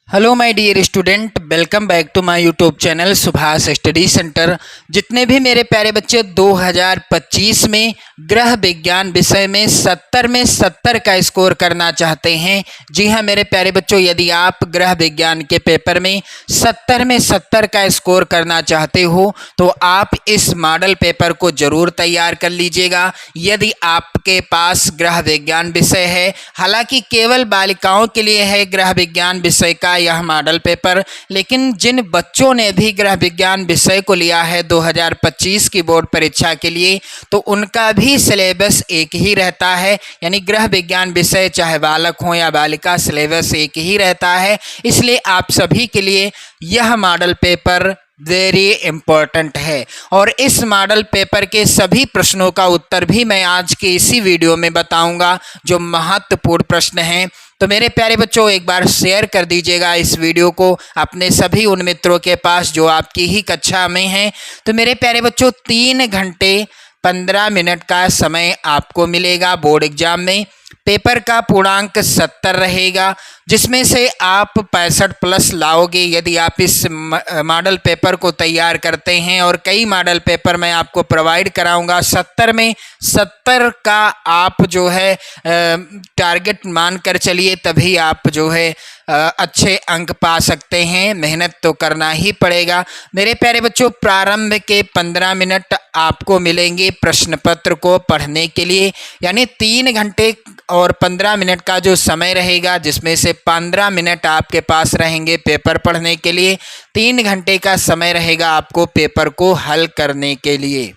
Hello my dear student, welcome back to my YouTube channel Subhash study centre. जितने भी मेरे प्यारे बच्चे 2025 में गृह विज्ञान विषय में 70 में 70 का स्कोर करना चाहते हैं, जी हाँ मेरे प्यारे बच्चों, यदि आप गृह विज्ञान के पेपर में 70 में 70 का स्कोर करना चाहते हो तो आप इस मॉडल पेपर को जरूर तैयार कर लीजिएगा। यदि आपके पास गृह विज्ञान विषय है, हालांकि केवल बालिकाओं के लिए है गृह विज्ञान विषय का यह मॉडल पेपर, लेकिन जिन बच्चों ने भी गृह विज्ञान विषय को लिया है 2025 की बोर्ड परीक्षा के लिए, तो उनका भी सिलेबस एक ही रहता है। यानी गृह विज्ञान विषय चाहे बालक हो या बालिका, सिलेबस एक ही रहता है। इसलिए आप सभी के लिए यह मॉडल पेपर वेरी इम्पोर्टेंट है और इस मॉडल पेपर के सभी प्रश्नों का उत्तर भी मैं आज के इसी वीडियो में बताऊंगा, जो महत्वपूर्ण प्रश्न हैं। तो मेरे प्यारे बच्चों, एक बार शेयर कर दीजिएगा इस वीडियो को अपने सभी उन मित्रों के पास जो आपकी ही कक्षा में हैं। तो मेरे प्यारे बच्चों, 3 घंटे 15 मिनट का समय आपको मिलेगा बोर्ड एग्जाम में। पेपर का पूर्णांक 70 रहेगा, जिसमें से आप 65 प्लस लाओगे यदि आप इस मॉडल पेपर को तैयार करते हैं। और कई मॉडल पेपर मैं आपको प्रोवाइड कराऊंगा। 70 में 70 का आप जो है टारगेट मान कर चलिए, तभी आप जो है अच्छे अंक पा सकते हैं। मेहनत तो करना ही पड़ेगा। मेरे प्यारे बच्चों, प्रारंभ के 15 मिनट आपको मिलेंगे प्रश्न पत्र को पढ़ने के लिए। यानी 3 घंटे और 15 मिनट का जो समय रहेगा, जिसमें से 15 मिनट आपके पास रहेंगे पेपर पढ़ने के लिए, 3 घंटे का समय रहेगा आपको पेपर को हल करने के लिए।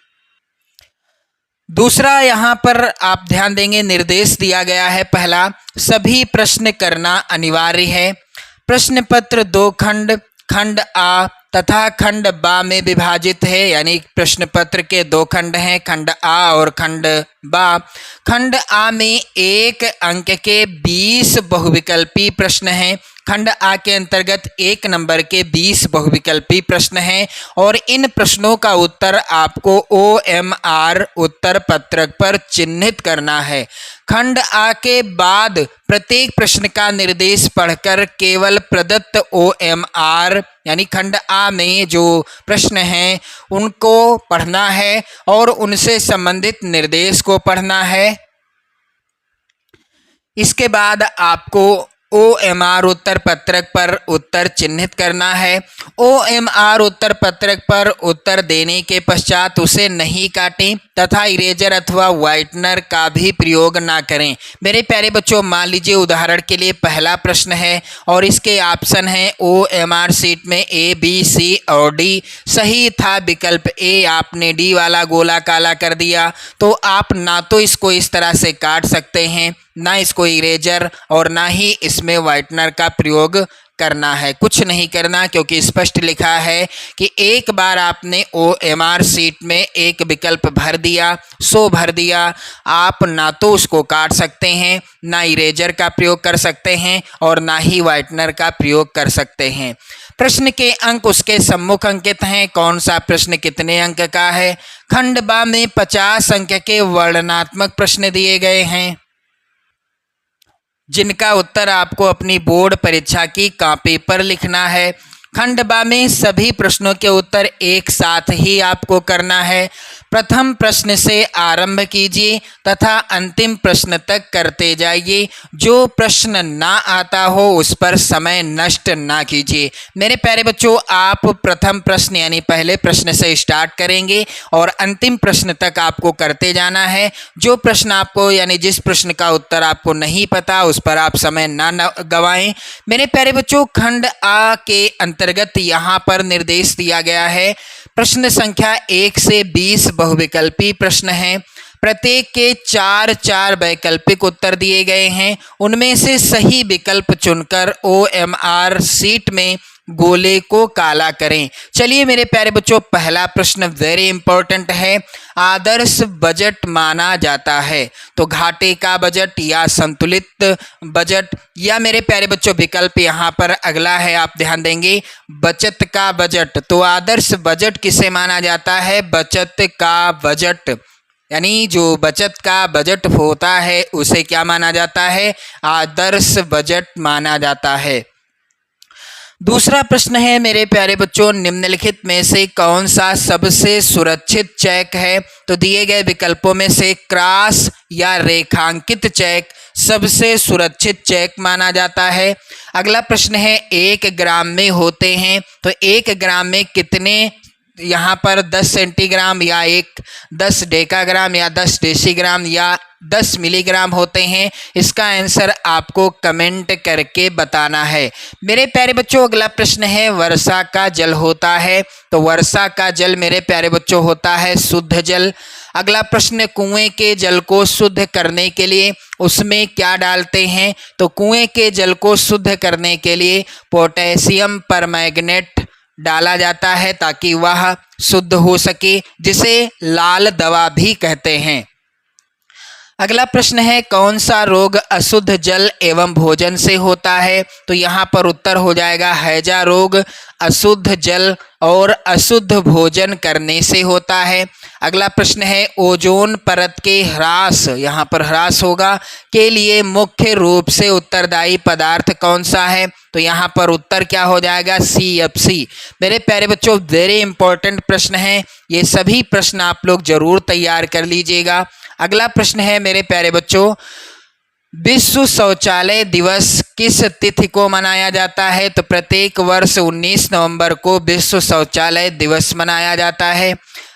दूसरा, यहाँ पर आप ध्यान देंगे, निर्देश दिया गया है। पहला, सभी प्रश्न करना अनिवार्य है। प्रश्न पत्र 2 खंड, खंड आ तथा खंड बा में विभाजित है। यानी प्रश्न पत्र के 2 खंड हैं, खंड आ और खंड बा। खंड आ में 1 अंक के 20 बहुविकल्पी प्रश्न हैं। खंड आ के अंतर्गत 1 नंबर के 20 बहुविकल्पी प्रश्न हैं और इन प्रश्नों का उत्तर आपको OMR उत्तर पत्रक पर चिन्हित करना है। खंड आ के बाद प्रत्येक प्रश्न का निर्देश पढ़कर केवल प्रदत्त OMR यानी खंड आ में जो प्रश्न हैं उनको पढ़ना है और उनसे संबंधित निर्देश को पढ़ना है। इसके बाद आपको OMR उत्तर पत्रक पर उत्तर चिन्हित करना है। OMR उत्तर पत्रक पर उत्तर देने के पश्चात उसे नहीं काटें तथा इरेजर अथवा व्हाइटनर का भी प्रयोग ना करें। मेरे प्यारे बच्चों, मान लीजिए उदाहरण के लिए पहला प्रश्न है और इसके ऑप्शन हैं OMR शीट में A, B, C और D। सही था विकल्प A, आपने D वाला गोला काला कर दिया। तो आप ना तो इसको इस तरह से काट सकते हैं, ना इसको इरेजर और ना ही इसमें व्हाइटनर का प्रयोग करना है। कुछ नहीं करना, क्योंकि स्पष्ट लिखा है कि एक बार आपने OMR शीट में एक विकल्प भर दिया सो भर दिया। आप ना तो उसको काट सकते हैं, ना इरेजर का प्रयोग कर सकते हैं और ना ही व्हाइटनर का प्रयोग कर सकते हैं। प्रश्न के अंक उसके सम्मुख अंकित हैं। कौन सा प्रश्न कितने अंक का है? खंड बा में 50 अंक के वर्णनात्मक प्रश्न दिए गए हैं, जिनका उत्तर आपको अपनी बोर्ड परीक्षा की कॉपी पर लिखना है। खंड बा में सभी प्रश्नों के उत्तर एक साथ ही आपको करना है। प्रथम प्रश्न से आरंभ कीजिए तथा अंतिम प्रश्न तक करते जाइए। जो प्रश्न ना आता हो उस पर समय नष्ट ना कीजिए। मेरे प्यारे बच्चों, आप प्रथम प्रश्न यानी पहले प्रश्न से स्टार्ट करेंगे और अंतिम प्रश्न तक आपको करते जाना है। जो प्रश्न आपको यानी जिस प्रश्न का उत्तर आपको नहीं पता उस पर आप समय ना गवाएं। मेरे प्यारे बच्चों, खंड आ के अंतर्गत यहाँ पर निर्देश दिया गया है। प्रश्न संख्या 1 से 20 बहुविकल्पी प्रश्न हैं। प्रत्येक के 4 वैकल्पिक उत्तर दिए गए हैं। उनमें से सही विकल्प चुनकर OMR शीट में गोले को काला करें। चलिए मेरे प्यारे बच्चों, पहला प्रश्न वेरी इंपॉर्टेंट है। आदर्श बजट माना जाता है तो घाटे का बजट या संतुलित बजट, या मेरे प्यारे बच्चों विकल्प यहाँ पर अगला है, आप ध्यान देंगे, बचत का बजट। तो आदर्श बजट किसे माना जाता है? बचत का बजट। यानी जो बचत का बजट होता है उसे क्या माना जाता है? आदर्श बजट माना जाता है। दूसरा प्रश्न है मेरे प्यारे बच्चों, निम्नलिखित में से कौन सा सबसे सुरक्षित चेक है? तो दिए गए विकल्पों में से क्रॉस या रेखांकित चेक सबसे सुरक्षित चेक माना जाता है। अगला प्रश्न है 1 ग्राम में होते हैं, तो 1 ग्राम में कितने यहाँ पर 10 सेंटीग्राम या 10 डेकाग्राम या 10 डेसीग्राम या 10 मिलीग्राम होते हैं? इसका आंसर आपको कमेंट करके बताना है। मेरे प्यारे बच्चों अगला प्रश्न है, वर्षा का जल होता है, तो वर्षा का जल मेरे प्यारे बच्चों होता है शुद्ध जल। अगला प्रश्न, कुएं के जल को शुद्ध करने के लिए उसमें क्या डालते हैं? तो कुएं के जल को शुद्ध करने के लिए पोटेशियम परमैंगनेट डाला जाता है ताकि वह शुद्ध हो सके, जिसे लाल दवा भी कहते हैं। अगला प्रश्न है, कौन सा रोग अशुद्ध जल एवं भोजन से होता है? तो यहाँ पर उत्तर हो जाएगा हैजा रोग अशुद्ध जल और अशुद्ध भोजन करने से होता है। अगला प्रश्न है, ओजोन परत के ह्रास, यहाँ पर ह्रास होगा, के लिए मुख्य रूप से उत्तरदायी पदार्थ कौन सा है? तो यहाँ पर उत्तर क्या हो जाएगा? CFC। मेरे प्यारे बच्चों वेरी इंपॉर्टेंट प्रश्न है, ये सभी प्रश्न आप लोग जरूर तैयार कर लीजिएगा। अगला प्रश्न है मेरे प्यारे बच्चों, विश्व शौचालय दिवस किस तिथि को मनाया जाता है? तो प्रत्येक वर्ष 19 नवंबर को विश्व शौचालय दिवस मनाया जाता है।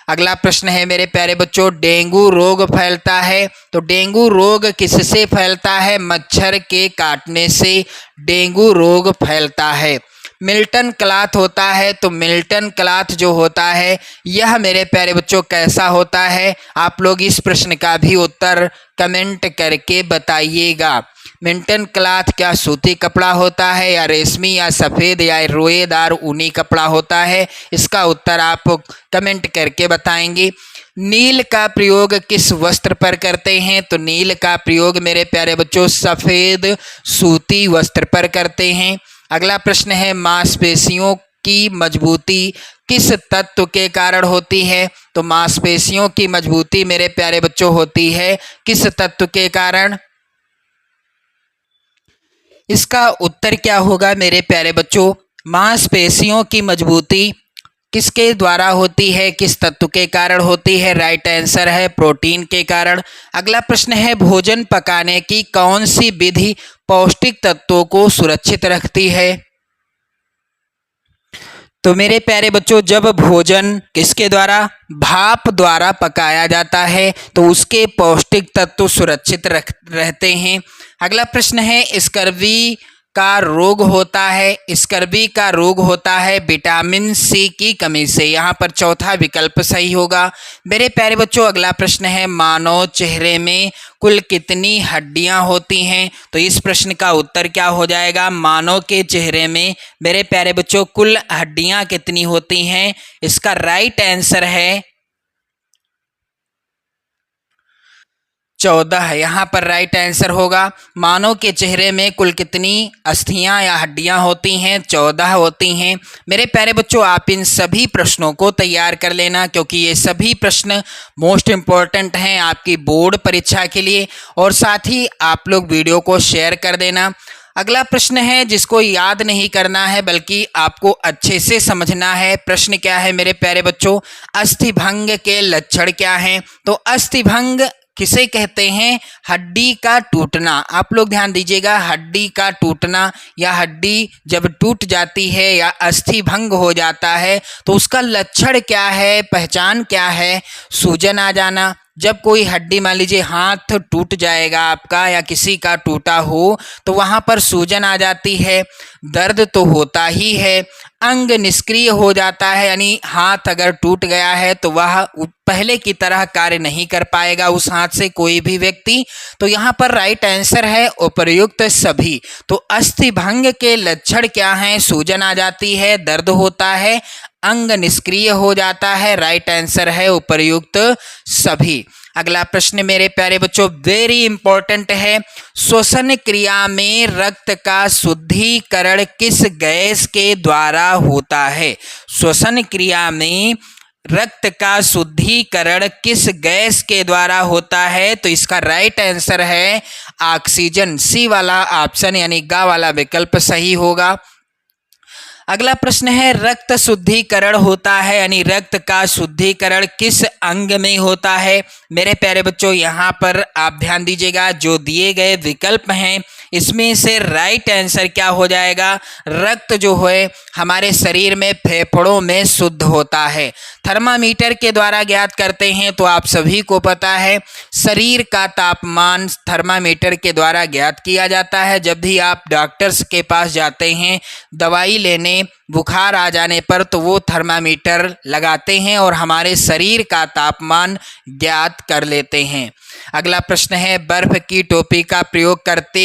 अगला प्रश्न है मेरे प्यारे बच्चों, डेंगू रोग फैलता है, तो डेंगू रोग किससे फैलता है? मच्छर के काटने से डेंगू रोग फैलता है। मिल्टन क्लॉथ होता है, तो मिल्टन क्लॉथ जो होता है यह मेरे प्यारे बच्चों कैसा होता है? आप लोग इस प्रश्न का भी उत्तर कमेंट करके बताइएगा। मिल्टन क्लॉथ क्या सूती कपड़ा होता है या रेशमी या सफ़ेद या रोएदार ऊनी कपड़ा होता है? इसका उत्तर आप कमेंट करके बताएंगे। नील का प्रयोग किस वस्त्र पर करते हैं? तो नील का प्रयोग मेरे प्यारे बच्चों सफ़ेद सूती वस्त्र पर करते हैं। अगला प्रश्न है, मांसपेशियों की मजबूती किस तत्व के कारण होती है? तो मांसपेशियों की मजबूती मेरे प्यारे बच्चों होती है किस तत्व के कारण? इसका उत्तर क्या होगा मेरे प्यारे बच्चों? मांसपेशियों की मजबूती किसके द्वारा होती है, किस तत्व के कारण होती है? राइट आंसर है प्रोटीन के कारण। अगला प्रश्न है, भोजन पकाने की कौन सी विधि पौष्टिक तत्वों को सुरक्षित रखती है? तो मेरे प्यारे बच्चों जब भोजन किसके द्वारा, भाप द्वारा पकाया जाता है तो उसके पौष्टिक तत्व सुरक्षित रहते हैं। अगला प्रश्न है, स्कर्वी का रोग होता है, स्कर्वी का रोग होता है विटामिन सी की कमी से। यहाँ पर चौथा विकल्प सही होगा। मेरे प्यारे बच्चों अगला प्रश्न है, मानव चेहरे में कुल कितनी हड्डियाँ होती हैं? तो इस प्रश्न का उत्तर क्या हो जाएगा? मानव के चेहरे में मेरे प्यारे बच्चों कुल हड्डियाँ कितनी होती हैं? इसका राइट आंसर है 14। यहाँ पर राइट आंसर होगा। मानव के चेहरे में कुल कितनी अस्थियां या हड्डियां होती हैं? 14 होती हैं। मेरे प्यारे बच्चों आप इन सभी प्रश्नों को तैयार कर लेना, क्योंकि ये सभी प्रश्न मोस्ट इम्पॉर्टेंट हैं आपकी बोर्ड परीक्षा के लिए, और साथ ही आप लोग वीडियो को शेयर कर देना। अगला प्रश्न है जिसको याद नहीं करना है बल्कि आपको अच्छे से समझना है। प्रश्न क्या है मेरे प्यारे बच्चों, अस्थिभंग के लक्षण क्या हैं? तो अस्थिभंग किसे कहते हैं? हड्डी का टूटना। आप लोग ध्यान दीजिएगा, हड्डी का टूटना या हड्डी जब टूट जाती है या अस्थि भंग हो जाता है तो उसका लक्षण क्या है, पहचान क्या है? सूजन आ जाना। जब कोई हड्डी मान लीजिए हाथ टूट जाएगा आपका या किसी का टूटा हो तो वहाँ पर सूजन आ जाती है, दर्द तो होता ही है, अंग निष्क्रिय हो जाता है, यानी हाथ अगर टूट गया है तो वह पहले की तरह कार्य नहीं कर पाएगा उस हाथ से कोई भी व्यक्ति। तो यहाँ पर राइट आंसर है उपर्युक्त सभी। तो अस्थि भंग के लक्षण क्या हैं? सूजन आ जाती है, दर्द होता है, अंग निष्क्रिय हो जाता है। राइट आंसर है उपर्युक्त सभी। अगला प्रश्न मेरे प्यारे बच्चों वेरी इंपॉर्टेंट है, श्वसन क्रिया में रक्त का शुद्धिकरण किस गैस के द्वारा होता है? श्वसन क्रिया में रक्त का शुद्धिकरण किस गैस के द्वारा होता है? तो इसका राइट आंसर है ऑक्सीजन। सी वाला ऑप्शन यानी गा वाला विकल्प सही होगा। अगला प्रश्न है रक्त शुद्धिकरण होता है यानी रक्त का शुद्धिकरण किस अंग में होता है। मेरे प्यारे बच्चों यहाँ पर आप ध्यान दीजिएगा, जो दिए गए विकल्प हैं इसमें से राइट आंसर क्या हो जाएगा, रक्त जो है हमारे शरीर में फेफड़ों में शुद्ध होता है। थर्मामीटर के द्वारा ज्ञात करते हैं तो आप सभी को पता है शरीर का तापमान थर्मामीटर के द्वारा ज्ञात किया जाता है। जब भी आप डॉक्टर्स के पास जाते हैं दवाई लेने, बुखार आ जाने पर तो वो थर्मामीटर लगाते हैं और हमारे शरीर का तापमान ज्ञात कर लेते हैं। अगला प्रश्न है बर्फ की टोपी का प्रयोग करते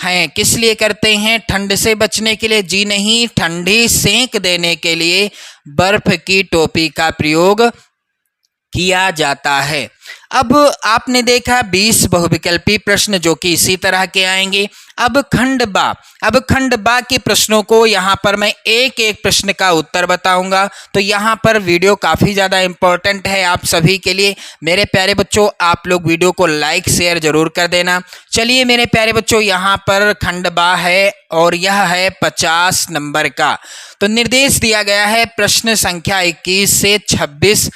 हैं, किस लिए करते हैं, ठंड से बचने के लिए? जी नहीं, ठंडी सेंक देने के लिए बर्फ की टोपी का प्रयोग किया जाता है। अब आपने देखा 20 बहुविकल्पी प्रश्न जो कि इसी तरह के आएंगे। अब खंड बा के प्रश्नों को यहाँ पर मैं एक एक प्रश्न का उत्तर बताऊंगा, तो यहाँ पर वीडियो काफ़ी ज़्यादा इम्पोर्टेंट है आप सभी के लिए। मेरे प्यारे बच्चों आप लोग वीडियो को लाइक शेयर जरूर कर देना। चलिए मेरे प्यारे बच्चों यहाँ पर खंड बा है और यह है 50 नंबर का। तो निर्देश दिया गया है प्रश्न संख्या 21 से 26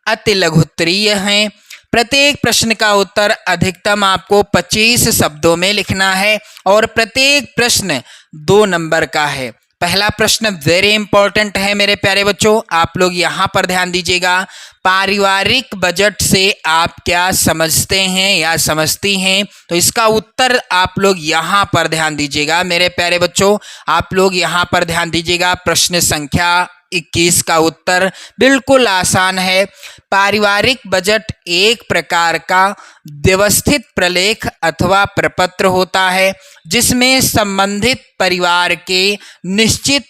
अति लघुत्तरीय हैं। प्रत्येक प्रश्न का उत्तर अधिकतम आपको 25 शब्दों में लिखना है और प्रत्येक प्रश्न 2 नंबर का है। पहला प्रश्न वेरी इंपॉर्टेंट है मेरे प्यारे बच्चों, आप लोग यहाँ पर ध्यान दीजिएगा। पारिवारिक बजट से आप क्या समझते हैं या समझती हैं, तो इसका उत्तर आप लोग यहाँ पर ध्यान दीजिएगा। मेरे प्यारे बच्चों आप लोग यहाँ पर ध्यान दीजिएगा। प्रश्न संख्या 21 का उत्तर बिल्कुल आसान है। पारिवारिक बजट एक प्रकार का व्यवस्थित प्रलेख अथवा प्रपत्र होता है जिसमें संबंधित परिवार के निश्चित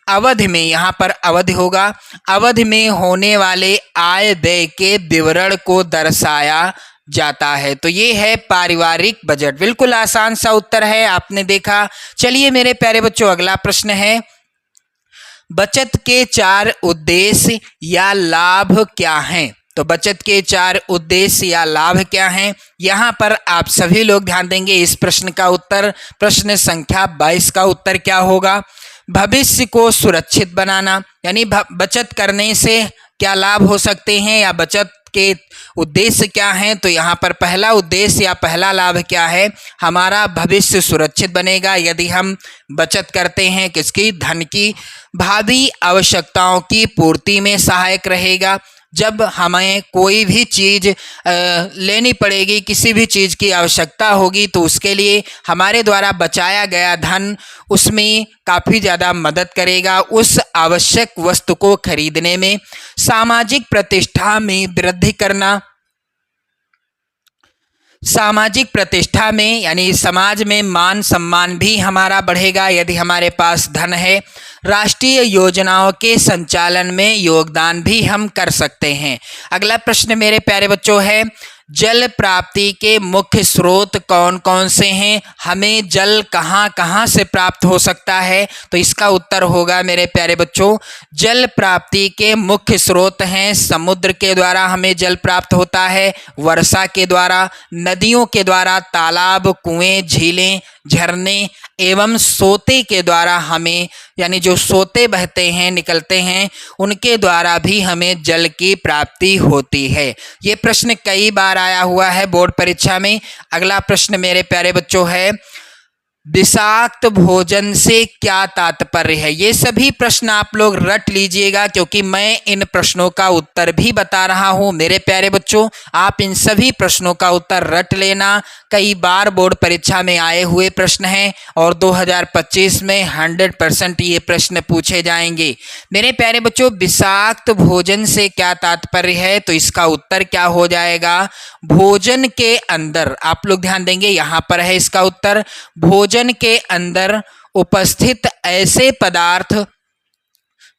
अवधि में, यहाँ पर अवधि होगा, अवधि में होने वाले आय व्यय के विवरण को दर्शाया जाता है। तो ये है पारिवारिक बजट। बिल्कुल आसान सा उत्तर है, आपने देखा। चलिए मेरे प्यारे बच्चों अगला प्रश्न है बचत के 4 उद्देश्य या लाभ क्या हैं। तो बचत के 4 उद्देश्य या लाभ क्या हैं, यहाँ पर आप सभी लोग ध्यान देंगे। इस प्रश्न का उत्तर प्रश्न संख्या 22 का उत्तर क्या होगा, भविष्य को सुरक्षित बनाना, यानी बचत करने से क्या लाभ हो सकते हैं या बचत के उद्देश्य क्या हैं। तो यहाँ पर पहला उद्देश्य या पहला लाभ क्या है, हमारा भविष्य सुरक्षित बनेगा यदि हम बचत करते हैं। किसकी, धन की। भावी आवश्यकताओं की पूर्ति में सहायक रहेगा। जब हमें कोई भी चीज़ लेनी पड़ेगी, किसी भी चीज़ की आवश्यकता होगी तो उसके लिए हमारे द्वारा बचाया गया धन उसमें काफ़ी ज़्यादा मदद करेगा उस आवश्यक वस्तु को खरीदने में। सामाजिक प्रतिष्ठा में वृद्धि करना, सामाजिक प्रतिष्ठा में यानी समाज में मान सम्मान भी हमारा बढ़ेगा यदि हमारे पास धन है। राष्ट्रीय योजनाओं के संचालन में योगदान भी हम कर सकते हैं। अगला प्रश्न मेरे प्यारे बच्चों है जल प्राप्ति के मुख्य स्रोत कौन कौन से हैं, हमें जल कहाँ कहाँ से प्राप्त हो सकता है। तो इसका उत्तर होगा मेरे प्यारे बच्चों, जल प्राप्ति के मुख्य स्रोत हैं समुद्र के द्वारा हमें जल प्राप्त होता है, वर्षा के द्वारा, नदियों के द्वारा, तालाब, कुएं, झीलें, झरने एवं सोते के द्वारा हमें, यानी जो सोते बहते हैं निकलते हैं उनके द्वारा भी हमें जल की प्राप्ति होती है। ये प्रश्न कई बार आया हुआ है बोर्ड परीक्षा में। अगला प्रश्न मेरे प्यारे बच्चों है विषाक्त भोजन से क्या तात्पर्य है। ये सभी प्रश्न आप लोग रट लीजिएगा क्योंकि मैं इन प्रश्नों का उत्तर भी बता रहा हूँ। मेरे प्यारे बच्चों आप इन सभी प्रश्नों का उत्तर रट लेना, कई बार बोर्ड परीक्षा में आए हुए प्रश्न हैं और 2025 में 100% ये प्रश्न पूछे जाएंगे। मेरे प्यारे बच्चों विषाक्त भोजन से क्या तात्पर्य है, तो इसका उत्तर क्या हो जाएगा, भोजन के अंदर, आप लोग ध्यान देंगे यहाँ पर है इसका उत्तर, भोजन के अंदर उपस्थित ऐसे पदार्थ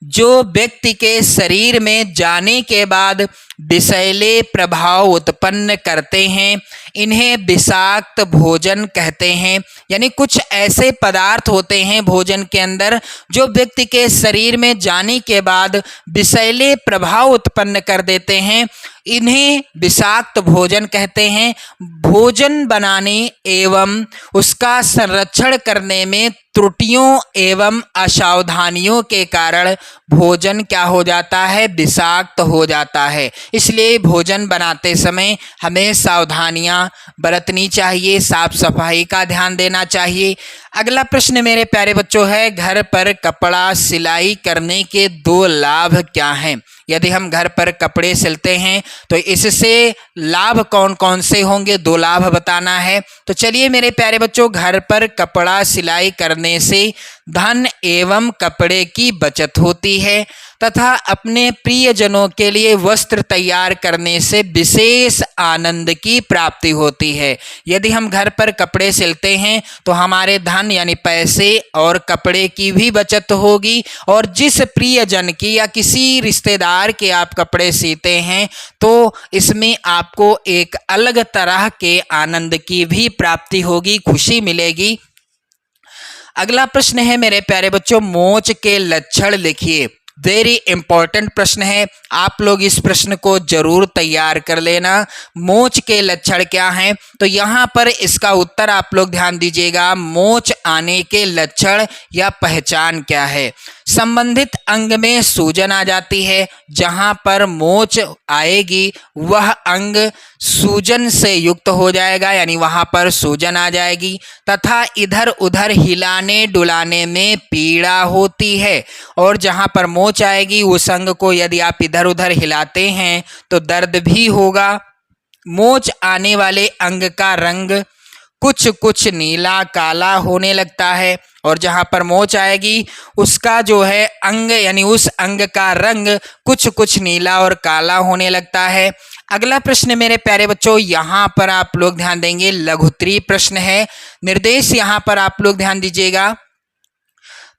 जो व्यक्ति के शरीर में जाने के बाद विषैले प्रभाव उत्पन्न करते हैं, इन्हें विषाक्त भोजन कहते हैं। यानी कुछ ऐसे पदार्थ होते हैं भोजन के अंदर जो व्यक्ति के शरीर में जाने के बाद विषैले प्रभाव उत्पन्न कर देते हैं, इन्हें विषाक्त भोजन कहते हैं। भोजन बनाने एवं उसका संरक्षण करने में त्रुटियों एवं असावधानियों के कारण भोजन क्या हो जाता है, विषाक्त हो जाता है। इसलिए भोजन बनाते समय हमें सावधानियां बरतनी चाहिए, साफ सफाई का ध्यान देना चाहिए। अगला प्रश्न मेरे प्यारे बच्चों है, घर पर कपड़ा सिलाई करने के 2 लाभ क्या हैं? यदि हम घर पर कपड़े सिलते हैं तो इससे लाभ कौन कौन से होंगे, 2 लाभ बताना है। तो चलिए मेरे प्यारे बच्चों, घर पर कपड़ा सिलाई करने से धन एवं कपड़े की बचत होती है तथा अपने प्रियजनों के लिए वस्त्र तैयार करने से विशेष आनंद की प्राप्ति होती है। यदि हम घर पर कपड़े सिलते हैं तो हमारे धन यानी पैसे और कपड़े की भी बचत होगी, और जिस प्रियजन की या किसी रिश्तेदार के आप कपड़े सीते हैं तो इसमें आपको एक अलग तरह के आनंद की भी प्राप्ति होगी, खुशी मिलेगी। अगला प्रश्न है मेरे प्यारे बच्चों, मोच के लक्षण लिखिए। वेरी इंपॉर्टेंट प्रश्न है, आप लोग इस प्रश्न को जरूर तैयार कर लेना। मोच के लक्षण क्या हैं? तो यहाँ पर इसका उत्तर आप लोग ध्यान दीजिएगा। मोच आने के लक्षण या पहचान क्या है? संबंधित अंग में सूजन आ जाती है। जहाँ पर मोच आएगी वह अंग सूजन से युक्त हो जाएगा, यानी वहाँ पर सूजन आ जाएगी तथा इधर उधर हिलाने डुलाने में पीड़ा होती है। और जहाँ पर मोच आएगी उस अंग को यदि आप इधर उधर हिलाते हैं तो दर्द भी होगा। मोच आने वाले अंग का रंग कुछ कुछ नीला काला होने लगता है, और जहाँ पर मोच आएगी उसका जो है अंग यानी उस अंग का रंग कुछ कुछ नीला और काला होने लगता है। अगला प्रश्न मेरे प्यारे बच्चों, यहाँ पर आप लोग ध्यान देंगे, लघुत्तरीय प्रश्न है। निर्देश यहाँ पर आप लोग ध्यान दीजिएगा।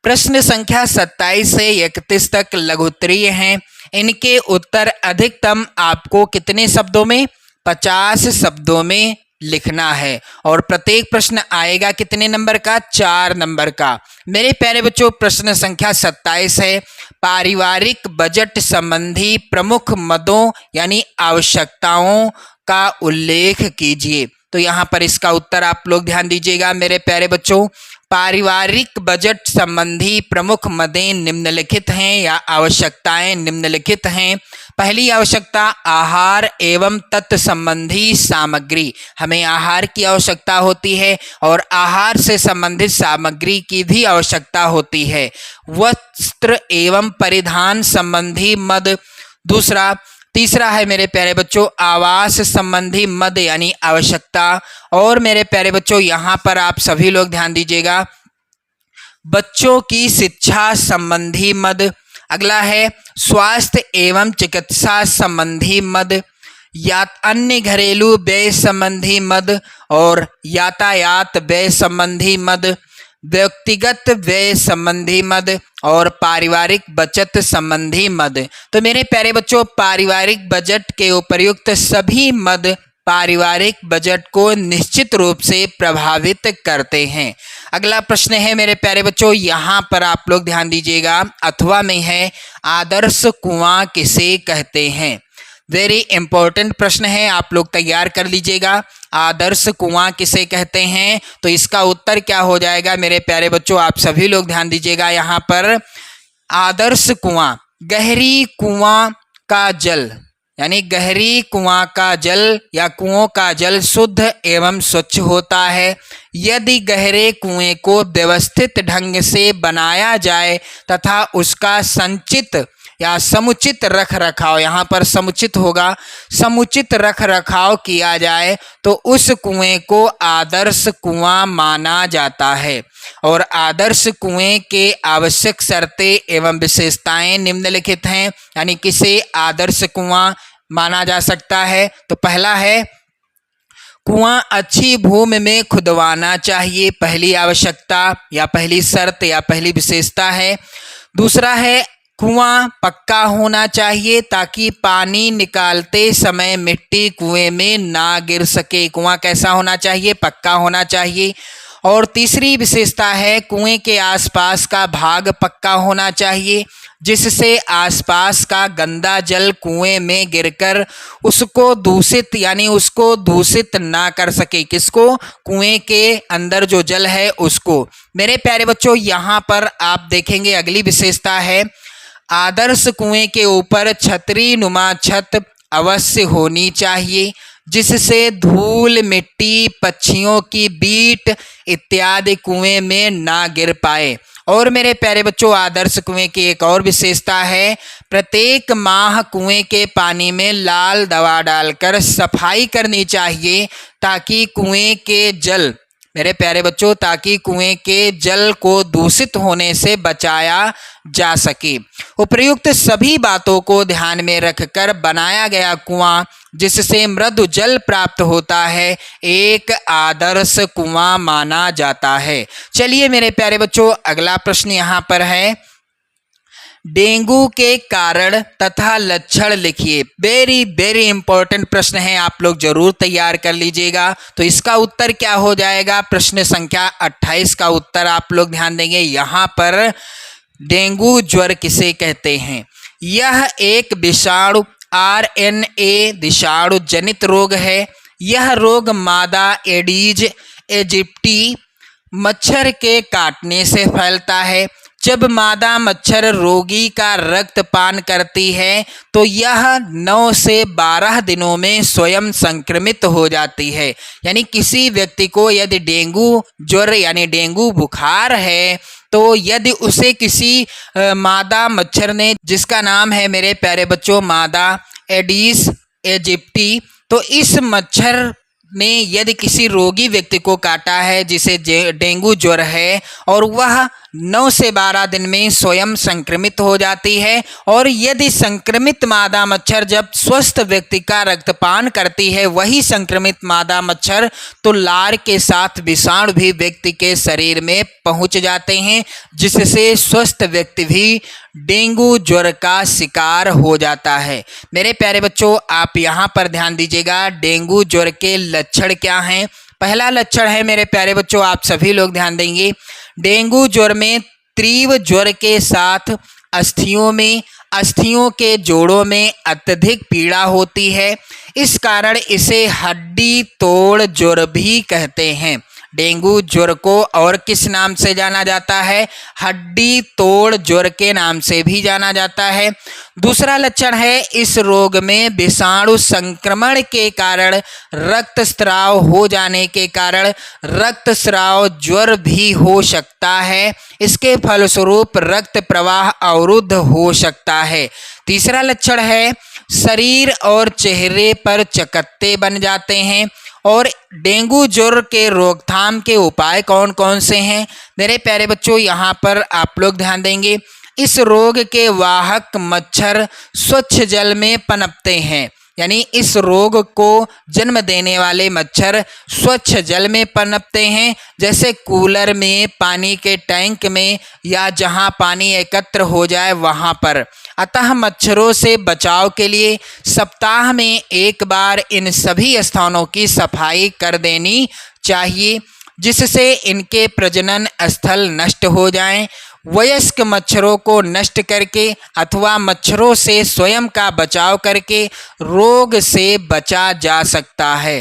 प्रश्न संख्या 27 से 31 तक लघुत्तरीय हैं। इनके उत्तर अधिकतम आपको कितने शब्दों में? 50 शब्दों में लिखना है, और प्रत्येक प्रश्न आएगा कितने नंबर का? 4 नंबर का। मेरे प्यारे बच्चों, प्रश्न संख्या 27 है, पारिवारिक बजट संबंधी प्रमुख मदों यानी आवश्यकताओं का उल्लेख कीजिए। तो यहाँ पर इसका उत्तर आप लोग ध्यान दीजिएगा मेरे प्यारे बच्चों। पारिवारिक बजट संबंधी प्रमुख मदें निम्नलिखित हैं या आवश्यकताएं निम्नलिखित हैं। पहली आवश्यकता, आहार एवं तत् संबंधी सामग्री। हमें आहार की आवश्यकता होती है और आहार से संबंधित सामग्री की भी आवश्यकता होती है। वस्त्र एवं परिधान संबंधी मद। तीसरा है मेरे प्यारे बच्चों, आवास संबंधी मद यानी आवश्यकता। और मेरे प्यारे बच्चों, यहाँ पर आप सभी लोग ध्यान दीजिएगा, बच्चों की शिक्षा संबंधी मद। अगला है स्वास्थ्य एवं चिकित्सा संबंधी मद, या अन्य घरेलू व्यय संबंधी मद, और यातायात व्यय संबंधी मद, व्यक्तिगत व्यय संबंधी मद, और पारिवारिक बचत संबंधी मद। तो मेरे प्यारे बच्चों, पारिवारिक बजट के उपर्युक्त सभी मद पारिवारिक बजट को निश्चित रूप से प्रभावित करते हैं। अगला प्रश्न है मेरे प्यारे बच्चों, यहाँ पर आप लोग ध्यान दीजिएगा, अथवा में है, आदर्श कुआं किसे कहते हैं? वेरी इंपॉर्टेंट प्रश्न है, आप लोग तैयार कर लीजिएगा। आदर्श कुआं किसे कहते हैं? तो इसका उत्तर क्या हो जाएगा मेरे प्यारे बच्चों, आप सभी लोग ध्यान दीजिएगा। यहाँ पर आदर्श कुआं, गहरी कुआं का जल यानी गहरी कुआं का जल या कुओं का जल शुद्ध एवं स्वच्छ होता है। यदि गहरे कुएं को व्यवस्थित ढंग से बनाया जाए तथा उसका संचित या समुचित रख रखाव, यहाँ पर समुचित होगा, समुचित रख रखाव किया जाए तो उस कुएं को आदर्श कुआं माना जाता है। और आदर्श कुएं के आवश्यक शर्तें एवं विशेषताएं निम्नलिखित हैं, यानी किसे आदर्श कुआं माना जा सकता है। तो पहला है, कुआं अच्छी भूमि में खुदवाना चाहिए, पहली आवश्यकता या पहली शर्त या पहली विशेषता है। दूसरा है, कुआं पक्का होना चाहिए ताकि पानी निकालते समय मिट्टी कुएं में ना गिर सके। कुआं कैसा होना चाहिए? पक्का होना चाहिए। और तीसरी विशेषता है कुएं के आसपास का भाग पक्का होना चाहिए, जिससे आसपास का गंदा जल कुएं में गिरकर उसको दूषित ना कर सके। किसको? कुएं के अंदर जो जल है उसको। मेरे प्यारे बच्चों, यहाँ पर आप देखेंगे अगली विशेषता है आदर्श कुएं के ऊपर छतरी नुमा छत अवश्य होनी चाहिए, जिससे धूल मिट्टी पक्षियों की बीट इत्यादि कुएं में ना गिर पाए। और मेरे प्यारे बच्चों, आदर्श कुएं की एक और विशेषता है प्रत्येक माह कुएं के पानी में लाल दवा डालकर सफाई करनी चाहिए ताकि कुएं के जल ताकि कुएं के जल को दूषित होने से बचाया जा सके। उपर्युक्त सभी बातों को ध्यान में रखकर बनाया गया कुआं जिससे मृदु जल प्राप्त होता है एक आदर्श कुआं माना जाता है। चलिए मेरे प्यारे बच्चों, अगला प्रश्न यहाँ पर है डेंगू के कारण तथा लक्षण लिखिए। वेरी वेरी इंपॉर्टेंट प्रश्न है, आप लोग जरूर तैयार कर लीजिएगा। तो इसका उत्तर क्या हो जाएगा? प्रश्न संख्या 28 का उत्तर आप लोग ध्यान देंगे। यहाँ पर डेंगू ज्वर किसे कहते हैं? यह एक विषाणु RNA विषाणु जनित रोग है। यह रोग मादा एडीज एजिप्टी मच्छर के काटने से फैलता है। जब मादा मच्छर रोगी का रक्त पान करती है तो यह 9 से 12 दिनों में स्वयं संक्रमित हो जाती है। यानी किसी व्यक्ति को यदि डेंगू ज्वर यानी डेंगू बुखार है तो यदि उसे किसी मादा मच्छर ने, जिसका नाम है मेरे प्यारे बच्चों मादा एडीज एजिप्टी, तो इस मच्छर ने यदि किसी रोगी व्यक्ति को काटा है जिसे डेंगू ज्वर है और वह 9 से 12 दिन में स्वयं संक्रमित हो जाती है, और यदि संक्रमित मादा मच्छर जब स्वस्थ व्यक्ति का रक्तपान करती है वही संक्रमित मादा मच्छर, तो लार के साथ विषाणु भी व्यक्ति के शरीर में पहुंच जाते हैं, जिससे स्वस्थ व्यक्ति भी डेंगू ज्वर का शिकार हो जाता है। मेरे प्यारे बच्चों, आप यहाँ पर ध्यान दीजिएगा डेंगू ज्वर के लक्षण क्या हैं। पहला लक्षण है मेरे प्यारे बच्चों, आप सभी लोग ध्यान देंगे, डेंगू ज्वर में तीव्र ज्वर के साथ अस्थियों के जोड़ों में अत्यधिक पीड़ा होती है। इस कारण इसे हड्डी तोड़ ज्वर भी कहते हैं। डेंगू ज्वर को और किस नाम से जाना जाता है? हड्डी तोड़ ज्वर के नाम से भी जाना जाता है। दूसरा लक्षण है इस रोग में विषाणु संक्रमण के कारण रक्तस्राव हो जाने के कारण रक्तस्राव ज्वर भी हो सकता है। इसके फलस्वरूप रक्त प्रवाह अवरुद्ध हो सकता है। तीसरा लक्षण है शरीर और चेहरे पर चकत्ते बन जाते हैं। और डेंगू ज्वर के रोकथाम के उपाय कौन कौन से हैं? मेरे प्यारे बच्चों, यहाँ पर आप लोग ध्यान देंगे, इस रोग के वाहक मच्छर स्वच्छ जल में पनपते हैं। यानी इस रोग को जन्म देने वाले मच्छर स्वच्छ जल में पनपते हैं, जैसे कूलर में, पानी के टैंक में, या जहां पानी एकत्र हो जाए वहां पर। अतः मच्छरों से बचाव के लिए सप्ताह में एक बार इन सभी स्थानों की सफाई कर देनी चाहिए, जिससे इनके प्रजनन स्थल नष्ट हो जाएं। वयस्क मच्छरों को नष्ट करके अथवा मच्छरों से स्वयं का बचाव करके रोग से बचा जा सकता है।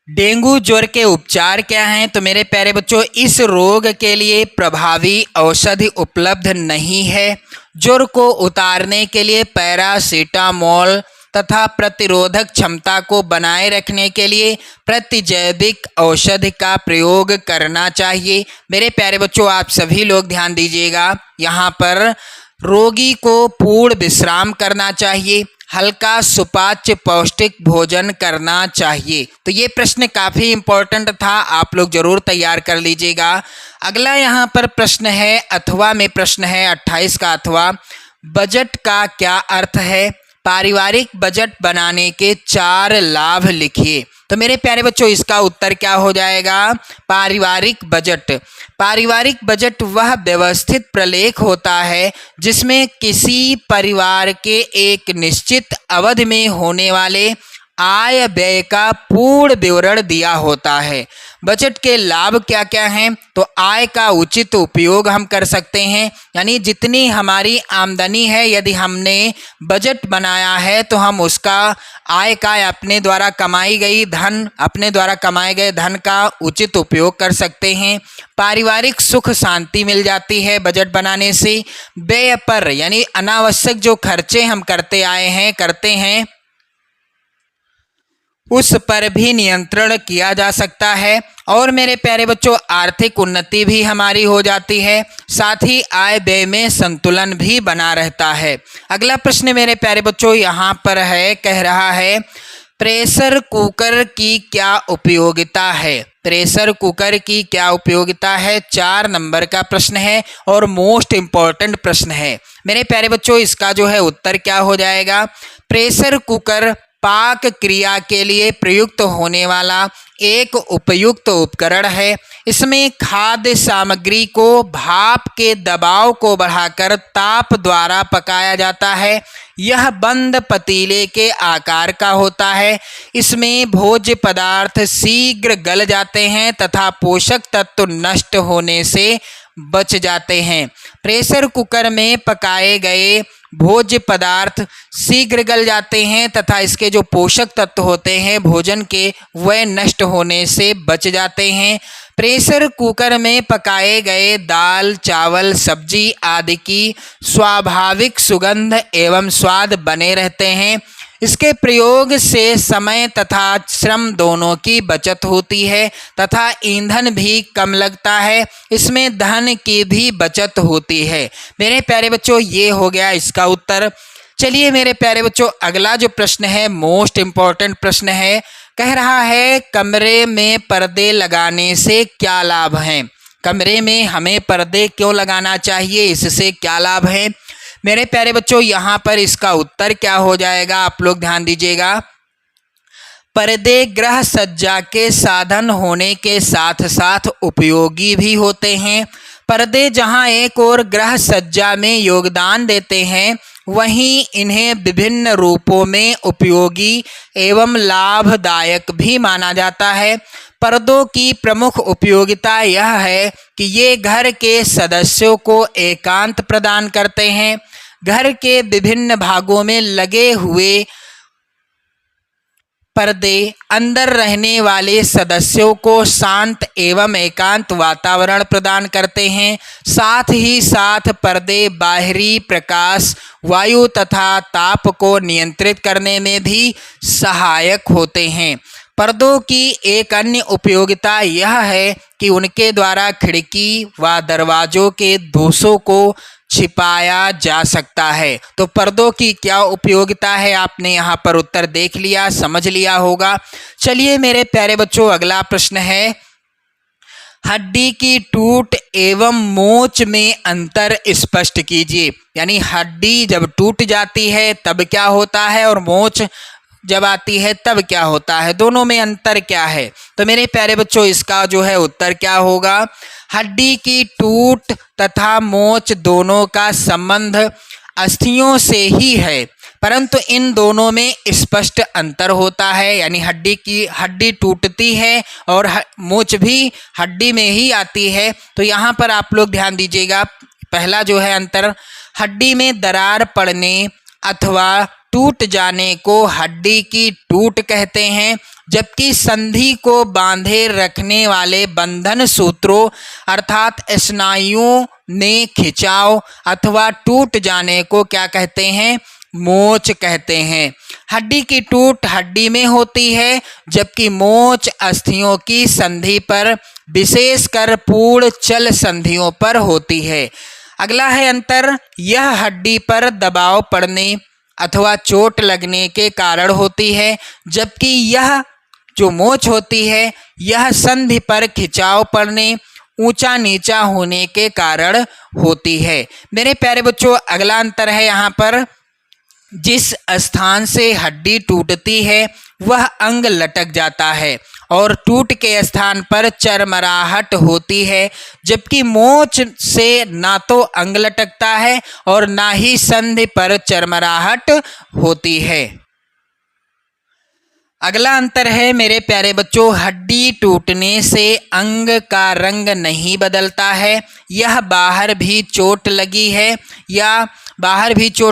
डेंगू ज्वर के उपचार क्या हैं? तो मेरे प्यारे बच्चों, इस रोग के लिए प्रभावी औषधि उपलब्ध नहीं है। ज्वर को उतारने के लिए पैरासीटामोल तथा प्रतिरोधक क्षमता को बनाए रखने के लिए प्रतिजैविक औषधि का प्रयोग करना चाहिए। मेरे प्यारे बच्चों, आप सभी लोग ध्यान दीजिएगा, यहाँ पर रोगी को पूर्ण विश्राम करना चाहिए, हल्का सुपाच्य पौष्टिक भोजन करना चाहिए। तो ये प्रश्न काफ़ी इम्पोर्टेंट था, आप लोग जरूर तैयार कर लीजिएगा। अगला यहाँ पर प्रश्न है, अथवा में प्रश्न है 28 का अथवा, बजट का क्या अर्थ है? पारिवारिक बजट बनाने के 4 लाभ लिखिए। तो मेरे प्यारे बच्चों, इसका उत्तर क्या हो जाएगा? पारिवारिक बजट। पारिवारिक बजट वह व्यवस्थित प्रलेख होता है जिसमें किसी परिवार के एक निश्चित अवधि में होने वाले आय व्यय का पूर्ण विवरण दिया होता है। बजट के लाभ क्या क्या हैं? तो आय का उचित उपयोग हम कर सकते हैं, यानी जितनी हमारी आमदनी है यदि हमने बजट बनाया है तो हम उसका आय का अपने द्वारा कमाई गए धन का उचित उपयोग कर सकते हैं। पारिवारिक सुख शांति मिल जाती है बजट बनाने से। व्यय पर यानी अनावश्यक जो खर्चे हम करते हैं उस पर भी नियंत्रण किया जा सकता है। और मेरे प्यारे बच्चों, आर्थिक उन्नति भी हमारी हो जाती है, साथ ही आय व्यय में संतुलन भी बना रहता है। अगला प्रश्न मेरे प्यारे बच्चों यहाँ पर है, कह रहा है प्रेशर कुकर की क्या उपयोगिता है? प्रेशर कुकर की क्या उपयोगिता है? 4 नंबर का प्रश्न है और मोस्ट इम्पॉर्टेंट प्रश्न है। मेरे प्यारे बच्चों, इसका जो है उत्तर क्या हो जाएगा? प्रेशर कुकर पाक क्रिया के लिए प्रयुक्त होने वाला एक उपयुक्त उपकरण है। इसमें खाद्य सामग्री को भाप के दबाव को बढ़ाकर ताप द्वारा पकाया जाता है। यह बंद पतीले के आकार का होता है। इसमें भोज्य पदार्थ शीघ्र गल जाते हैं तथा पोषक तत्व नष्ट होने से बच जाते हैं। प्रेशर कुकर में पकाए गए भोज्य पदार्थ शीघ्र गल जाते हैं तथा इसके जो पोषक तत्व होते हैं भोजन के वह नष्ट होने से बच जाते हैं। प्रेशर कुकर में पकाए गए दाल, चावल, सब्जी आदि की स्वाभाविक सुगंध एवं स्वाद बने रहते हैं। इसके प्रयोग से समय तथा श्रम दोनों की बचत होती है तथा ईंधन भी कम लगता है। इसमें धन की भी बचत होती है। मेरे प्यारे बच्चों, ये हो गया इसका उत्तर। चलिए मेरे प्यारे बच्चों, अगला जो प्रश्न है मोस्ट इम्पॉर्टेंट प्रश्न है। कह रहा है कमरे में पर्दे लगाने से क्या लाभ हैं? कमरे में हमें पर्दे क्यों लगाना चाहिए, इससे क्या लाभ है? मेरे प्यारे बच्चों, यहाँ पर इसका उत्तर क्या हो जाएगा, आप लोग ध्यान दीजिएगा। पर्दे गृह सज्जा के साधन होने के साथ साथ उपयोगी भी होते हैं। पर्दे जहाँ एक और गृह सज्जा में योगदान देते हैं, वहीं इन्हें विभिन्न रूपों में उपयोगी एवं लाभदायक भी माना जाता है। पर्दों की प्रमुख उपयोगिता यह है कि ये घर के सदस्यों को एकांत प्रदान करते हैं। घर के विभिन्न भागों में लगे हुए पर्दे अंदर रहने वाले सदस्यों को शांत एवं एकांत वातावरण प्रदान करते हैं। साथ ही साथ पर्दे बाहरी प्रकाश, वायु तथा ताप को नियंत्रित करने में भी सहायक होते हैं। पर्दों की एक अन्य उपयोगिता यह है कि उनके द्वारा खिड़की व दरवाजों के दोषों को छिपाया जा सकता है। तो पर्दों की क्या उपयोगिता है, आपने यहाँ पर उत्तर देख लिया, समझ लिया होगा। चलिए मेरे प्यारे बच्चों, अगला प्रश्न है हड्डी की टूट एवं मोच में अंतर स्पष्ट कीजिए। यानी हड्डी जब टूट जाती है तब क्या होता है और मोच जब आती है तब क्या होता है, दोनों में अंतर क्या है? तो मेरे प्यारे बच्चों, इसका जो है उत्तर क्या होगा? हड्डी की टूट तथा मोच दोनों का संबंध अस्थियों से ही है, परंतु इन दोनों में स्पष्ट अंतर होता है। यानी हड्डी टूटती है और मोच भी हड्डी में ही आती है। तो यहाँ पर आप लोग ध्यान दीजिएगा, पहला जो है अंतर, हड्डी में दरार पड़ने अथवा टूट जाने को हड्डी की टूट कहते हैं, जबकि संधि को बांधे रखने वाले बंधन सूत्रों अर्थात स्नायुओं में खिंचाव अथवा टूट जाने को क्या कहते हैं? मोच कहते हैं। हड्डी की टूट हड्डी में होती है, जबकि मोच अस्थियों की संधि पर, विशेषकर पूर्ण चल संधियों पर होती है। अगला है अंतर, यह हड्डी पर दबाव पड़ने अथवा चोट लगने के कारण होती है, जबकि यह जो मोच होती है यह संधि पर खिंचाव पड़ने, ऊंचा नीचा होने के कारण होती है। मेरे प्यारे बच्चों, अगला अंतर है यहाँ पर, जिस स्थान से हड्डी टूटती है वह अंग लटक जाता है और टूट के स्थान पर चरमराहट होती है, जबकि मोच से ना तो अंग लटकता है और ना ही संधि पर चरमराहट होती है। अगला अंतर है मेरे प्यारे बच्चों, हड्डी टूटने से अंग का रंग नहीं बदलता है। यह बाहर भी चोट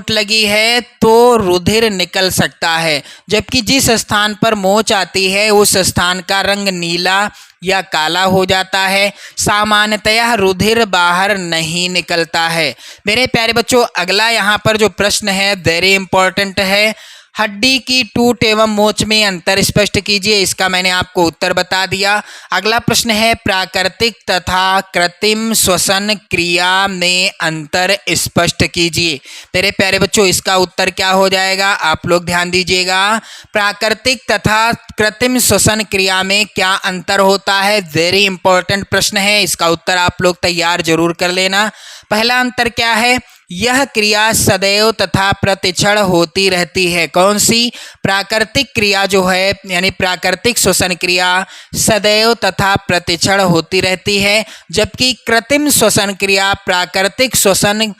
लगी है तो रुधिर निकल सकता है, जबकि जिस स्थान पर मोच आती है उस स्थान का रंग नीला या काला हो जाता है। सामान्यतः रुधिर बाहर नहीं निकलता है। मेरे प्यारे बच्चों, अगला यहाँ पर जो प्रश्न है वेरी इंपॉर्टेंट है। हड्डी की टूट एवं मोच में अंतर स्पष्ट कीजिए। इसका मैंने आपको उत्तर बता दिया। अगला प्रश्न है, प्राकृतिक तथा कृत्रिम श्वसन क्रिया में अंतर स्पष्ट कीजिए। मेरे प्यारे बच्चों, इसका उत्तर क्या हो जाएगा, आप लोग ध्यान दीजिएगा। प्राकृतिक तथा कृत्रिम श्वसन क्रिया में क्या अंतर होता है, वेरी इंपॉर्टेंट प्रश्न है। इसका उत्तर आप लोग तैयार जरूर कर लेना। पहला अंतर क्या है, यह क्रिया सदैव तथा प्रतिक्षण होती रहती है। कौन सी, प्राकृतिक क्रिया जो है यानी प्राकृतिक श्वसन क्रिया सदैव तथा प्रतिक्षण होती रहती है, जबकि कृत्रिम श्वसन क्रिया प्राकृतिक श्वसन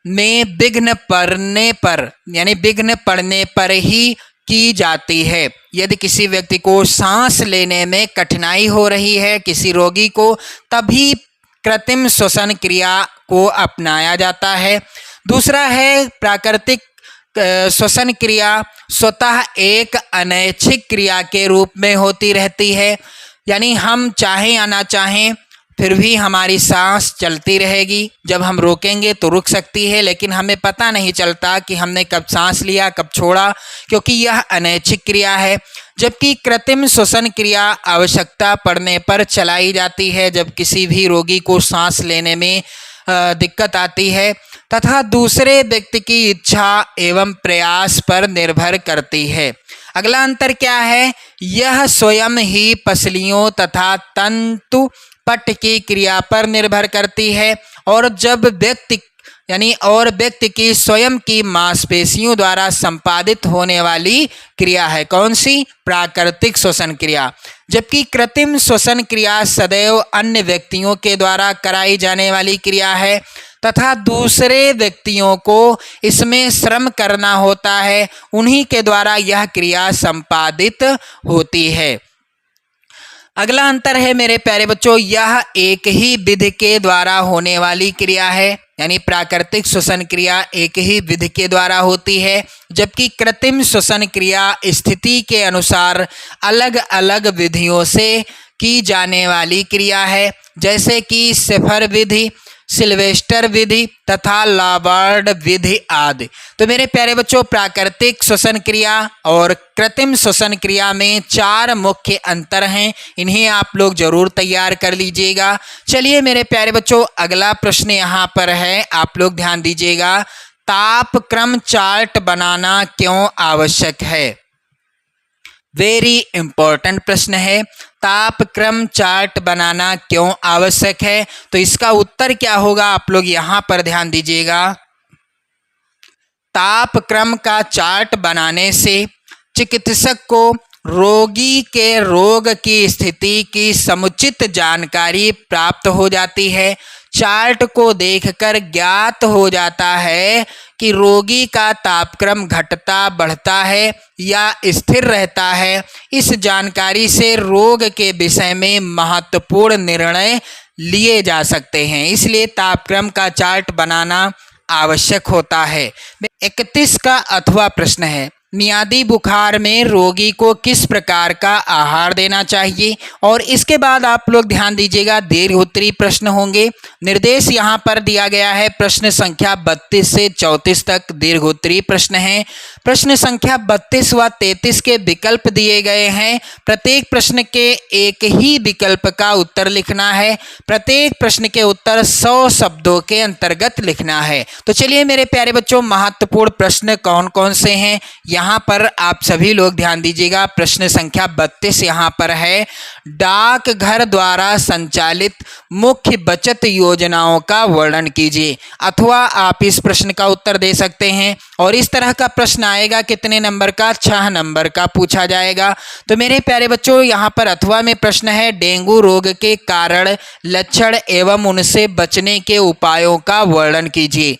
में विघ्न पड़ने पर ही की जाती है। यदि किसी व्यक्ति को सांस लेने में कठिनाई हो रही है, किसी रोगी को, तभी कृत्रिम श्वसन क्रिया को अपनाया जाता है। दूसरा है, प्राकृतिक श्वसन क्रिया स्वतः एक अनैच्छिक क्रिया के रूप में होती रहती है, यानी हम चाहें या ना चाहें फिर भी हमारी सांस चलती रहेगी। जब हम रोकेंगे तो रुक सकती है, लेकिन हमें पता नहीं चलता कि हमने कब सांस लिया कब छोड़ा, क्योंकि यह अनैच्छिक क्रिया है। जबकि कृत्रिम श्वसन क्रिया आवश्यकता पड़ने पर चलाई जाती है, जब किसी भी रोगी को सांस लेने में दिक्कत आती है, तथा दूसरे व्यक्ति की इच्छा एवं प्रयास पर निर्भर करती है। अगला अंतर क्या है, यह स्वयं ही पसलियों तथा तंतु पट की क्रिया पर निर्भर करती है और व्यक्ति की स्वयं की मांसपेशियों द्वारा संपादित होने वाली क्रिया है। कौन सी, प्राकृतिक श्वसन क्रिया। जबकि कृत्रिम श्वसन क्रिया सदैव अन्य व्यक्तियों के द्वारा कराई जाने वाली क्रिया है तथा दूसरे व्यक्तियों को इसमें श्रम करना होता है, उन्हीं के द्वारा यह क्रिया संपादित होती है। अगला अंतर है मेरे प्यारे बच्चों, यह एक ही विधि के द्वारा होने वाली क्रिया है, यानी प्राकृतिक श्वसन क्रिया एक ही विधि के द्वारा होती है, जबकि कृत्रिम श्वसन क्रिया स्थिति के अनुसार अलग अलग विधियों से की जाने वाली क्रिया है, जैसे कि सेफर विधि, सिल्वेस्टर विधि तथा लाबार्ड विधि आदि। तो मेरे प्यारे बच्चों, प्राकृतिक श्वसन क्रिया और कृत्रिम श्वसन क्रिया में 4 मुख्य अंतर हैं, इन्हें आप लोग जरूर तैयार कर लीजिएगा। चलिए मेरे प्यारे बच्चों, अगला प्रश्न यहाँ पर है, आप लोग ध्यान दीजिएगा। तापक्रम चार्ट बनाना क्यों आवश्यक है, वेरी इंपॉर्टेंट प्रश्न है। तापक्रम चार्ट बनाना क्यों आवश्यक है, तो इसका उत्तर क्या होगा, आप लोग यहां पर ध्यान दीजिएगा। तापक्रम का चार्ट बनाने से चिकित्सक को रोगी के रोग की स्थिति की समुचित जानकारी प्राप्त हो जाती है। चार्ट को देखकर ज्ञात हो जाता है कि रोगी का तापक्रम घटता बढ़ता है या स्थिर रहता है। इस जानकारी से रोग के विषय में महत्वपूर्ण निर्णय लिए जा सकते हैं, इसलिए तापक्रम का चार्ट बनाना आवश्यक होता है। 31 का अथवा प्रश्न है, मियादी बुखार में रोगी को किस प्रकार का आहार देना चाहिए, और इसके बाद आप लोग ध्यान दीजिएगा दीर्घोत्तरी प्रश्न होंगे। निर्देश यहाँ पर दिया गया है, प्रश्न संख्या 32 से 34 तक दीर्घोत्तरी प्रश्न हैं। प्रश्न संख्या 32 व 33 के विकल्प दिए गए हैं। प्रत्येक प्रश्न के एक ही विकल्प का उत्तर लिखना है। प्रत्येक प्रश्न के उत्तर 100 शब्दों के अंतर्गत लिखना है। तो चलिए मेरे प्यारे बच्चों, महत्वपूर्ण प्रश्न कौन कौन से हैं यहाँ पर आप सभी लोग ध्यान दीजिएगा। प्रश्न संख्या 32 यहाँ पर है, डाकघर द्वारा संचालित मुख्य बचत योजनाओं का वर्णन कीजिए। अथवा आप इस प्रश्न का उत्तर दे सकते हैं, और इस तरह का प्रश्न आएगा कितने नंबर का, 6 नंबर का पूछा जाएगा। तो मेरे प्यारे बच्चों यहाँ पर अथवा में प्रश्न है, डेंगू रोग के कारण, लक्षण एवं उनसे बचने के उपायों का वर्णन कीजिए।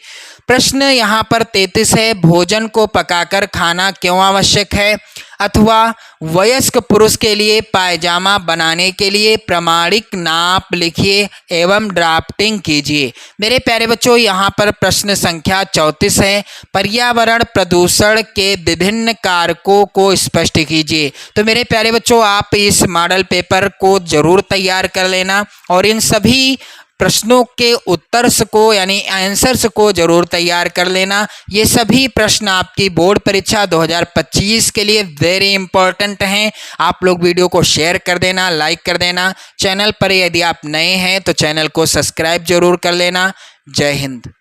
प्रश्न यहाँ पर 33 है, भोजन को पकाकर खाना क्यों आवश्यक है। अथवा वयस्क पुरुष के लिए पायजामा बनाने के लिए प्रमाणिक नाप लिखिए एवं ड्राफ्टिंग कीजिए। मेरे प्यारे बच्चों यहाँ पर प्रश्न संख्या 34 है, पर्यावरण प्रदूषण के विभिन्न कारकों को स्पष्ट कीजिए। तो मेरे प्यारे बच्चों आप इस मॉडल पेपर को जरूर तैयार कर लेना और इन सभी प्रश्नों के उत्तर्स को यानी आंसर्स को जरूर तैयार कर लेना। ये सभी प्रश्न आपकी बोर्ड परीक्षा 2025 के लिए वेरी इंपॉर्टेंट हैं। आप लोग वीडियो को शेयर कर देना, लाइक कर देना। चैनल पर यदि आप नए हैं तो चैनल को सब्सक्राइब जरूर कर लेना। जय हिंद।